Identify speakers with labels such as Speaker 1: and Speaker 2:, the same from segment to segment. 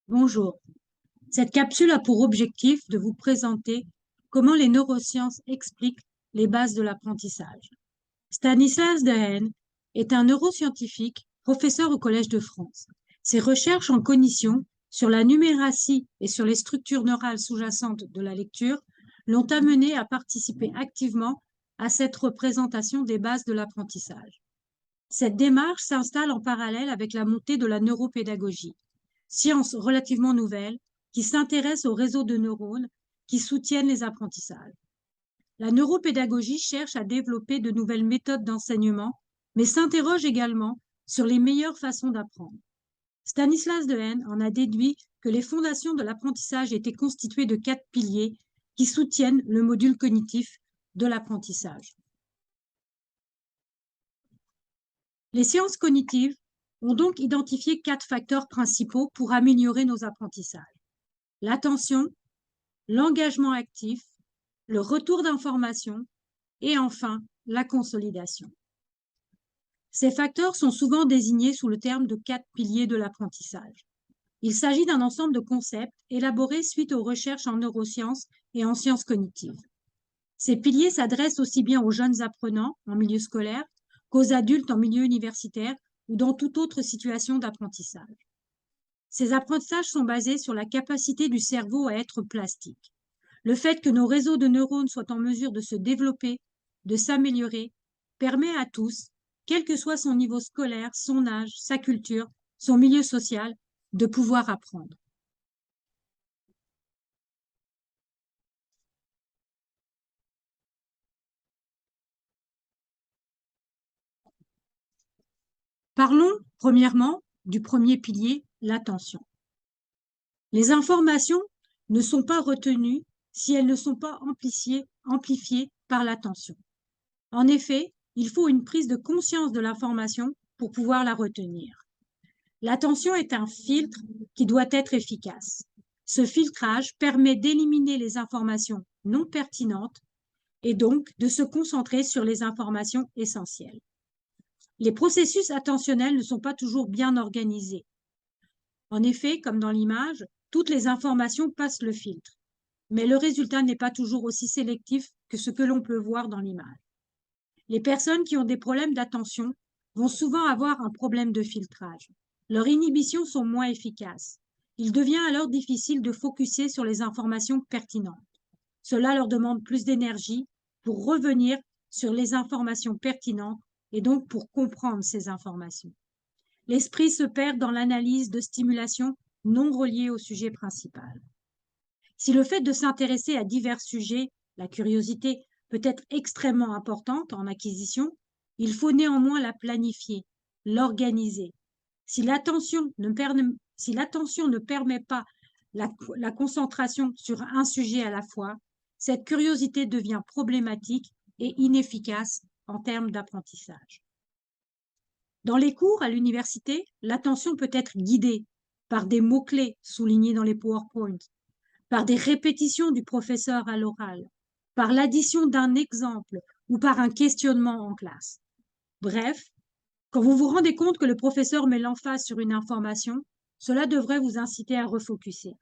Speaker 1: Bonjour. Cette capsule a pour objectif de vous présenter comment les neurosciences expliquent les bases de l'apprentissage. Stanislas Dehaene est un neuroscientifique, professeur au Collège de France. Ses recherches en cognition sur la numératie et sur les structures neurales sous-jacentes de la lecture l'ont amené à participer activement à cette représentation des bases de l'apprentissage. Cette démarche s'installe en parallèle avec la montée de la neuropédagogie, science relativement nouvelle qui s'intéresse aux réseaux de neurones qui soutiennent les apprentissages. La neuropédagogie cherche à développer de nouvelles méthodes d'enseignement, mais s'interroge également sur les meilleures façons d'apprendre. Stanislas Dehaene en a déduit que les fondations de l'apprentissage étaient constituées de 4 piliers qui soutiennent le module cognitif de l'apprentissage. Les sciences cognitives ont donc identifié 4 facteurs principaux pour améliorer nos apprentissages: l'attention, l'engagement actif, le retour d'information et enfin la consolidation. Ces facteurs sont souvent désignés sous le terme de 4 piliers de l'apprentissage. Il s'agit d'un ensemble de concepts élaborés suite aux recherches en neurosciences et en sciences cognitives. Ces piliers s'adressent aussi bien aux jeunes apprenants en milieu scolaire qu'aux adultes en milieu universitaire ou dans toute autre situation d'apprentissage. Ces apprentissages sont basés sur la capacité du cerveau à être plastique. Le fait que nos réseaux de neurones soient en mesure de se développer, de s'améliorer, permet à tous, quel que soit son niveau scolaire, son âge, sa culture, son milieu social, de pouvoir apprendre. Parlons premièrement du premier pilier, l'attention. Les informations ne sont pas retenues si elles ne sont pas amplifiées par l'attention. En effet, il faut une prise de conscience de l'information pour pouvoir la retenir. L'attention est un filtre qui doit être efficace. Ce filtrage permet d'éliminer les informations non pertinentes et donc de se concentrer sur les informations essentielles. Les processus attentionnels ne sont pas toujours bien organisés. En effet, comme dans l'image, toutes les informations passent le filtre, mais le résultat n'est pas toujours aussi sélectif que ce que l'on peut voir dans l'image. Les personnes qui ont des problèmes d'attention vont souvent avoir un problème de filtrage. Leurs inhibitions sont moins efficaces. Il devient alors difficile de focuser sur les informations pertinentes. Cela leur demande plus d'énergie pour revenir sur les informations pertinentes et donc pour comprendre ces informations. L'esprit se perd dans l'analyse de stimulations non reliées au sujet principal. Si le fait de s'intéresser à divers sujets, la curiosité, peut être extrêmement importante en acquisition, il faut néanmoins la planifier, l'organiser. Si l'attention ne permet pas la concentration sur un sujet à la fois, cette curiosité devient problématique et inefficace en termes d'apprentissage. Dans les cours à l'université, l'attention peut être guidée par des mots-clés soulignés dans les PowerPoint, par des répétitions du professeur à l'oral, par l'addition d'un exemple ou par un questionnement en classe. Bref, quand vous vous rendez compte que le professeur met l'emphase sur une information, cela devrait vous inciter à refocuser.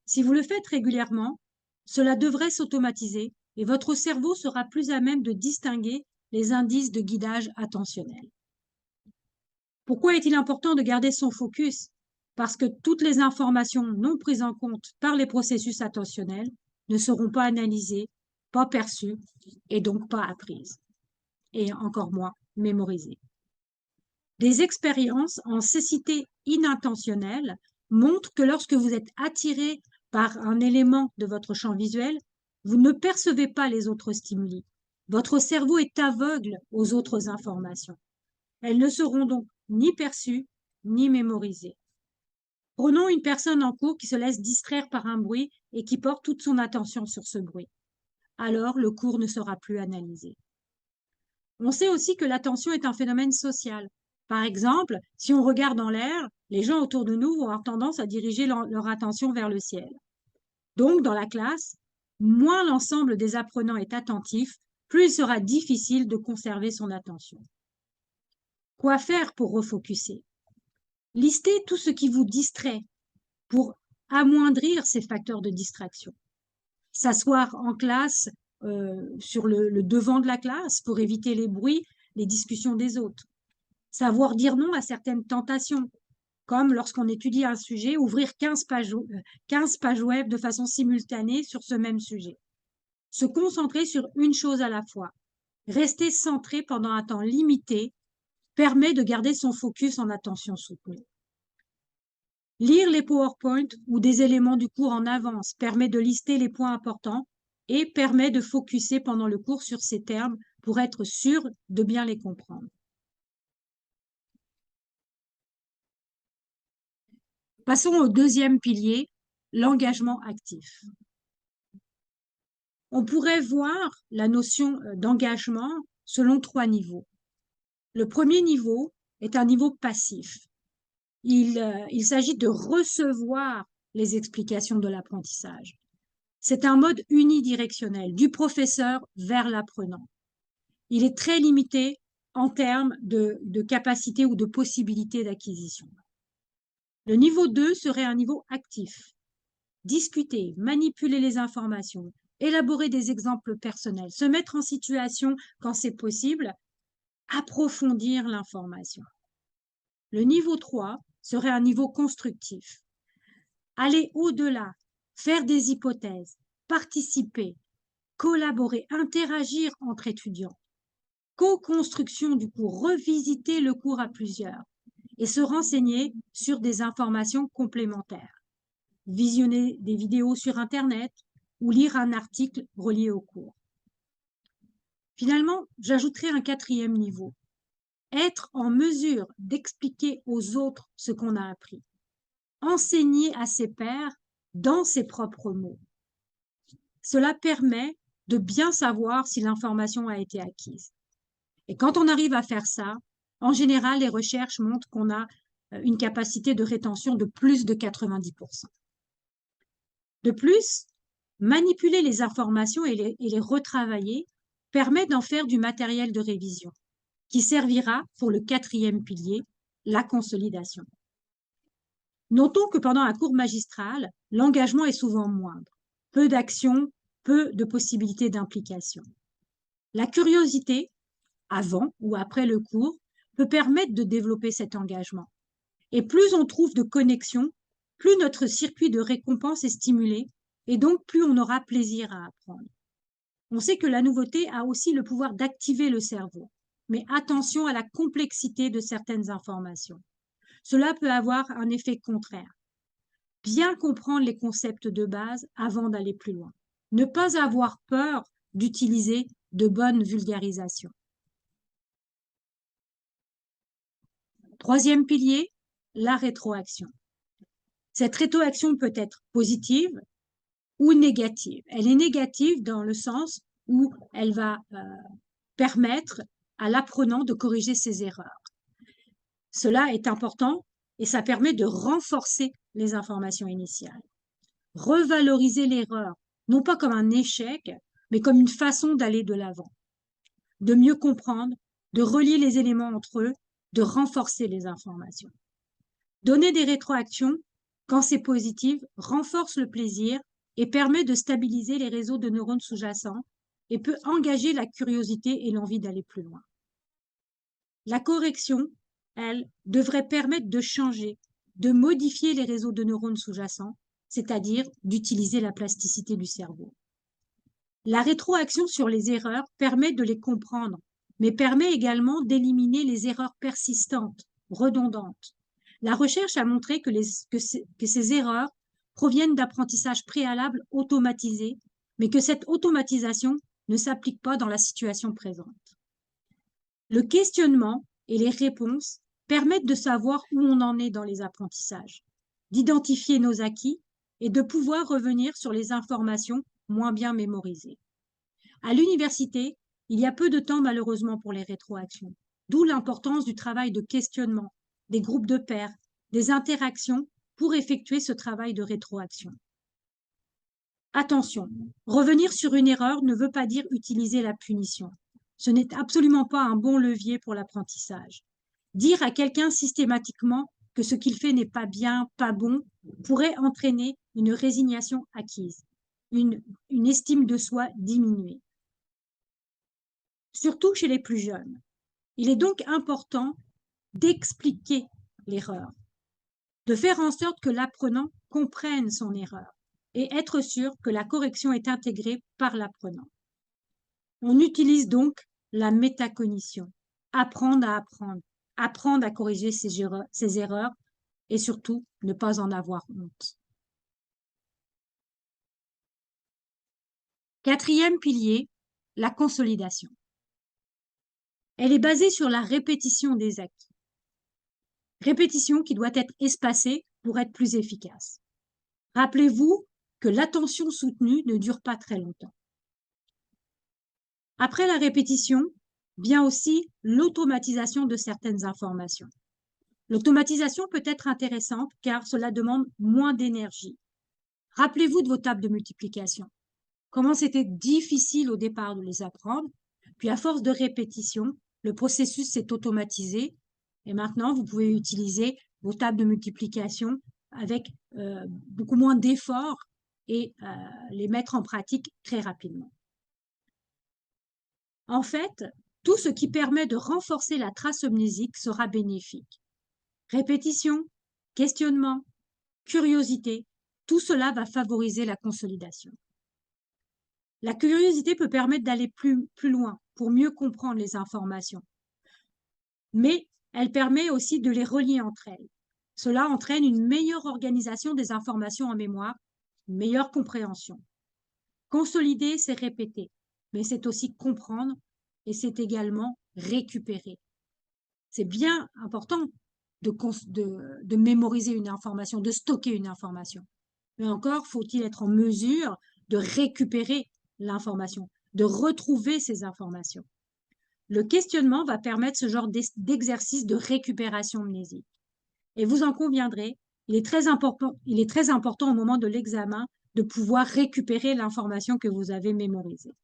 Speaker 1: Si vous le faites régulièrement, cela devrait s'automatiser et votre cerveau sera plus à même de distinguer les indices de guidage attentionnel. Pourquoi est-il important de garder son focus? Parce que toutes les informations non prises en compte par les processus attentionnels ne seront pas analysées, pas perçues et donc pas apprises, et encore moins mémorisées. Des expériences en cécité inintentionnelle montrent que lorsque vous êtes attiré par un élément de votre champ visuel, vous ne percevez pas les autres stimuli. Votre cerveau est aveugle aux autres informations. Elles ne seront donc ni perçues ni mémorisées. Prenons une personne en cours qui se laisse distraire par un bruit et qui porte toute son attention sur ce bruit. Alors, le cours ne sera plus analysé. On sait aussi que l'attention est un phénomène social. Par exemple, si on regarde en l'air, les gens autour de nous vont avoir tendance à diriger leur attention vers le ciel. Donc, dans la classe, moins l'ensemble des apprenants est attentif, plus il sera difficile de conserver son attention. Quoi faire pour refocuser? Listez tout ce qui vous distrait. pour amoindrir ces facteurs de distraction. S'asseoir en classe, sur le devant de la classe pour éviter les bruits, les discussions des autres. Savoir dire non à certaines tentations, comme lorsqu'on étudie un sujet, ouvrir 15 pages web de façon simultanée sur ce même sujet. Se concentrer sur une chose à la fois. Rester centré pendant un temps limité permet de garder son focus en attention soutenue. Lire les PowerPoint ou des éléments du cours en avance permet de lister les points importants et permet de focuser pendant le cours sur ces termes pour être sûr de bien les comprendre. Passons au deuxième pilier, l'engagement actif. On pourrait voir la notion d'engagement selon 3 niveaux. Le premier niveau est un niveau passif. Il s'agit de recevoir les explications de l'apprentissage. C'est un mode unidirectionnel, du professeur vers l'apprenant. Il est très limité en termes de capacité ou de possibilité d'acquisition. Le niveau 2 serait un niveau actif. Discuter, manipuler les informations, élaborer des exemples personnels, se mettre en situation quand c'est possible, approfondir l'information. Le niveau 3 serait un niveau constructif. Aller au-delà, faire des hypothèses, participer, collaborer, interagir entre étudiants, co-construction du cours, revisiter le cours à plusieurs et se renseigner sur des informations complémentaires, visionner des vidéos sur Internet ou lire un article relié au cours. Finalement, j'ajouterai un 4e niveau. Être en mesure d'expliquer aux autres ce qu'on a appris. Enseigner à ses pairs dans ses propres mots. Cela permet de bien savoir si l'information a été acquise. Et quand on arrive à faire ça, en général, les recherches montrent qu'on a une capacité de rétention de plus de 90%. De plus, manipuler les informations et les retravailler permet d'en faire du matériel de révision, qui servira pour le 4e pilier, la consolidation. Notons que pendant un cours magistral, l'engagement est souvent moindre. Peu d'actions, peu de possibilités d'implication. La curiosité, avant ou après le cours, peut permettre de développer cet engagement. Et plus on trouve de connexions, plus notre circuit de récompense est stimulé et donc plus on aura plaisir à apprendre. On sait que la nouveauté a aussi le pouvoir d'activer le cerveau, mais attention à la complexité de certaines informations. Cela peut avoir un effet contraire. Bien comprendre les concepts de base avant d'aller plus loin. Ne pas avoir peur d'utiliser de bonnes vulgarisations. 3e pilier, la rétroaction. Cette rétroaction peut être positive ou négative. Elle est négative dans le sens où elle va permettre à l'apprenant de corriger ses erreurs. Cela est important et ça permet de renforcer les informations initiales. Revaloriser l'erreur, non pas comme un échec, mais comme une façon d'aller de l'avant, de mieux comprendre, de relier les éléments entre eux, de renforcer les informations. Donner des rétroactions, quand c'est positif, renforce le plaisir et permet de stabiliser les réseaux de neurones sous-jacents et peut engager la curiosité et l'envie d'aller plus loin. La correction, elle, devrait permettre de changer, de modifier les réseaux de neurones sous-jacents, c'est-à-dire d'utiliser la plasticité du cerveau. La rétroaction sur les erreurs permet de les comprendre, mais permet également d'éliminer les erreurs persistantes, redondantes. La recherche a montré que ces erreurs proviennent d'apprentissages préalables automatisés, mais que cette automatisation ne s'applique pas dans la situation présente. Le questionnement et les réponses permettent de savoir où on en est dans les apprentissages, d'identifier nos acquis et de pouvoir revenir sur les informations moins bien mémorisées. À l'université, il y a peu de temps malheureusement pour les rétroactions, d'où l'importance du travail de questionnement, des groupes de pairs, des interactions pour effectuer ce travail de rétroaction. Attention, revenir sur une erreur ne veut pas dire utiliser la punition. Ce n'est absolument pas un bon levier pour l'apprentissage. Dire à quelqu'un systématiquement que ce qu'il fait n'est pas bien, pas bon, pourrait entraîner une résignation acquise, une estime de soi diminuée. Surtout chez les plus jeunes. Il est donc important d'expliquer l'erreur, de faire en sorte que l'apprenant comprenne son erreur et être sûr que la correction est intégrée par l'apprenant. On utilise donc la métacognition, apprendre à corriger ses erreurs et surtout ne pas en avoir honte. Quatrième pilier, la consolidation. Elle est basée sur la répétition des acquis. Répétition qui doit être espacée pour être plus efficace. Rappelez-vous que l'attention soutenue ne dure pas très longtemps. Après la répétition, vient aussi l'automatisation de certaines informations. L'automatisation peut être intéressante car cela demande moins d'énergie. Rappelez-vous de vos tables de multiplication. Comment c'était difficile au départ de les apprendre, puis à force de répétition, le processus s'est automatisé et maintenant vous pouvez utiliser vos tables de multiplication avec beaucoup moins d'efforts et les mettre en pratique très rapidement. En fait, tout ce qui permet de renforcer la trace mnésique sera bénéfique. Répétition, questionnement, curiosité, tout cela va favoriser la consolidation. La curiosité peut permettre d'aller plus loin pour mieux comprendre les informations, mais elle permet aussi de les relier entre elles. Cela entraîne une meilleure organisation des informations en mémoire, une meilleure compréhension. Consolider, c'est répéter, mais c'est aussi comprendre et c'est également récupérer. C'est bien important de mémoriser une information, de stocker une information. Mais encore, faut-il être en mesure de récupérer l'information, de retrouver ces informations. Le questionnement va permettre ce genre d'exercice de récupération mnésique. Et vous en conviendrez, il est très important au moment de l'examen de pouvoir récupérer l'information que vous avez mémorisée.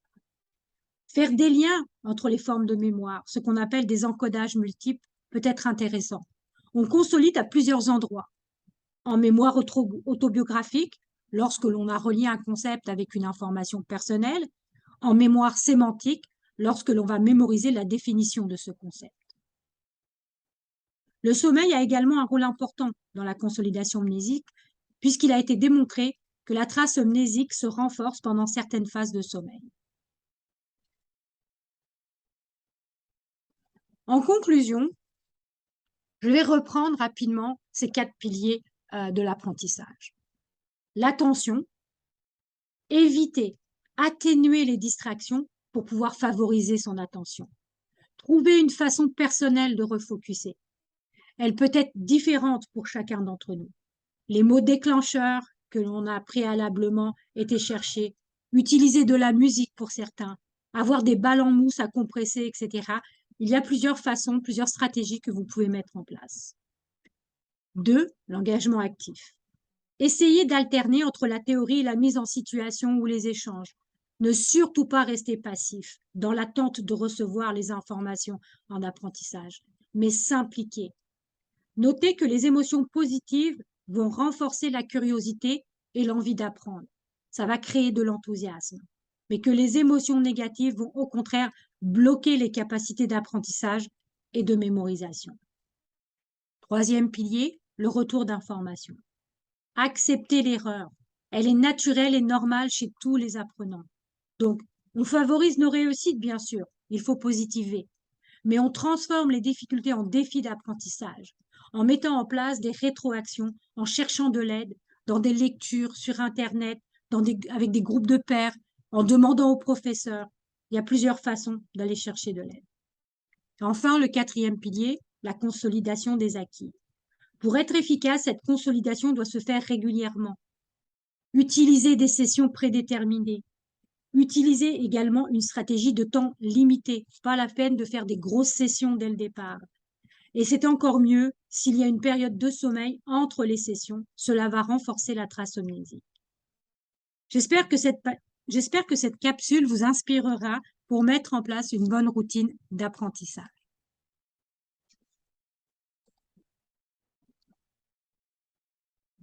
Speaker 1: Faire des liens entre les formes de mémoire, ce qu'on appelle des encodages multiples, peut être intéressant. On consolide à plusieurs endroits. En mémoire autobiographique, lorsque l'on a relié un concept avec une information personnelle, en mémoire sémantique, lorsque l'on va mémoriser la définition de ce concept. Le sommeil a également un rôle important dans la consolidation mnésique, puisqu'il a été démontré que la trace mnésique se renforce pendant certaines phases de sommeil. En conclusion, je vais reprendre rapidement ces 4 piliers de l'apprentissage. L'attention, éviter, atténuer les distractions pour pouvoir favoriser son attention. Trouver une façon personnelle de refocuser. Elle peut être différente pour chacun d'entre nous. Les mots déclencheurs que l'on a préalablement été chercher, utiliser de la musique pour certains, avoir des balles en mousse à compresser, etc. Il y a plusieurs façons, plusieurs stratégies que vous pouvez mettre en place. 2. L'engagement actif. Essayez d'alterner entre la théorie et la mise en situation ou les échanges. Ne surtout pas rester passif dans l'attente de recevoir les informations en apprentissage, mais s'impliquer. Notez que les émotions positives vont renforcer la curiosité et l'envie d'apprendre. Ça va créer de l'enthousiasme. Mais que les émotions négatives vont au contraire bloquer les capacités d'apprentissage et de mémorisation. 3e pilier, le retour d'information. Accepter l'erreur. Elle est naturelle et normale chez tous les apprenants. Donc, on favorise nos réussites, bien sûr. Il faut positiver. Mais on transforme les difficultés en défis d'apprentissage, en mettant en place des rétroactions, en cherchant de l'aide, dans des lectures sur Internet, avec des groupes de pairs, en demandant aux professeurs. Il y a plusieurs façons d'aller chercher de l'aide. Enfin, le 4e pilier, la consolidation des acquis. Pour être efficace, cette consolidation doit se faire régulièrement. Utiliser des sessions prédéterminées. Utilisez également une stratégie de temps limité. Pas la peine de faire des grosses sessions dès le départ. Et c'est encore mieux s'il y a une période de sommeil entre les sessions. Cela va renforcer la trace mnésique. J'espère que cette capsule vous inspirera pour mettre en place une bonne routine d'apprentissage.